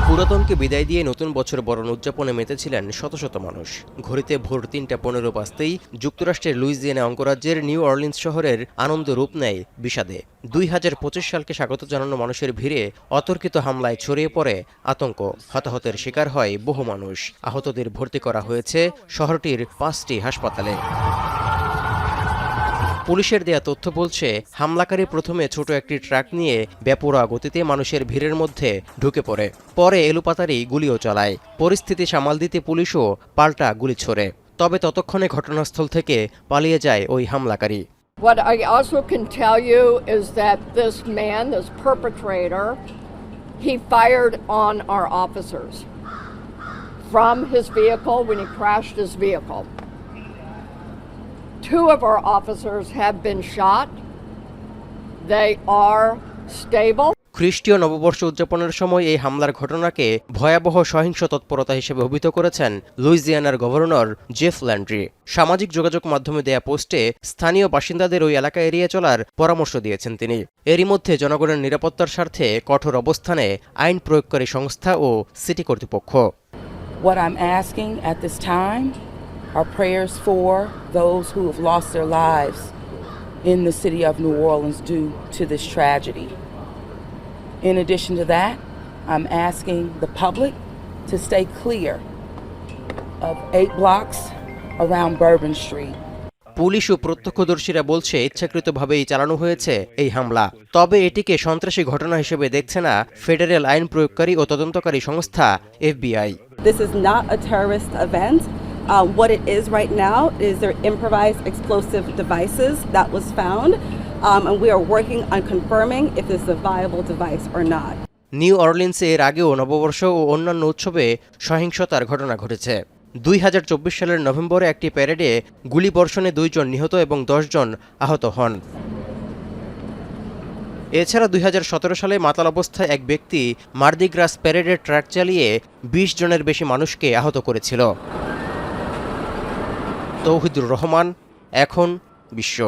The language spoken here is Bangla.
পুরাতনকে বিদায় দিয়ে নতুন বছর বরণ উদযাপনে মেতেছিলেন শত শত মানুষ। ঘড়িতে ভোর ৩:১৫ বাজতেই যুক্তরাষ্ট্রের লুইজিয়ানা অঙ্গরাজ্যের নিউ অর্লিন্স শহরের আনন্দ রূপ নেয় বিষাদে। ২০২৫ সালকে স্বাগত জানানো মানুষের ভিড়ে অতর্কিত হামলায় ছড়িয়ে পড়ে আতঙ্ক। হতাহতের শিকার হয় বহু মানুষ। আহতদের ভর্তি করা হয়েছে শহরটির ৫টি হাসপাতালে। পুলিশের দেয়া তথ্য বলছে, হামলাকারী প্রথমে ছোট একটি ট্রাক নিয়ে বেপরোয়া গতিতে মানুষের ভিড়ের মধ্যে ঢুকে পড়ে। পরে এলোপাতাড়ি গুলিও চালায়। পরিস্থিতি সামাল দিতে পুলিশও পাল্টা গুলি ছোড়ে। তবে ততক্ষণে ঘটনাস্থল থেকে পালিয়ে যায় ওই হামলাকারী। What I also can tell you is that this man, this perpetrator, he fired on our officers from his vehicle when he crashed his vehicle. 2 of our officers have been shot. They are stable. খ্রিস্টীয় নববর্ষ উদযাপনের সময় এই হামলার ঘটনাকে ভয়াবহ সহিংস তৎপরতা হিসেবে অভিহিত করেছেন লুইজিয়ানার গভর্নর জেফ ল্যান্ড্রি। সামাজিক যোগাযোগ মাধ্যমে দেয়া পোস্টে স্থানীয় বাসিন্দাদের ওই এলাকা এড়িয়ে চলার পরামর্শ দিয়েছেন তিনি। এরই মধ্যে জনগণের নিরাপত্তার স্বার্থে কঠোর অবস্থানে আইন প্রয়োগকারী সংস্থা ও সিটি কর্তৃপক্ষ। What I'm asking at this time are prayers for those who have lost their lives in the city of New Orleans due to this tragedy. In addition to that, I'm asking the public to stay clear of 8 blocks around Bourbon Street. Police ও প্রত্যক্ষদর্শীরা বলছে ইচ্ছাকৃতভাবেই চালানো হয়েছে এই হামলা। তবে এটিকে সন্ত্রাসী ঘটনা হিসেবে দেখছে না ফেডারেল আইন প্রয়োগকারী ও তদন্তকারী সংস্থা FBI. This is not a terrorist event. What it is right now is their improvised explosive devices that was found, and we are working on confirming if this is a viable device or not. New অর্লিন্সে এর আগেও নববর্ষ ও অন্যান্য উৎসবে সহিংসতার ঘটনা ঘটেছে। ২০২৪ সালের নভেম্বরে একটি প্যারেডে গুলিবর্ষণে 2 জন নিহত এবং 10 জন আহত হন। এছাড়া ২০১৭ সালে মাতাল অবস্থায় এক ব্যক্তি মার্দি গ্রাস প্যারেডের ট্রাক চালিয়ে 20 জনের বেশি মানুষকে আহত করেছিল। তৌহিদুর রহমান, এখন বিশ্ব।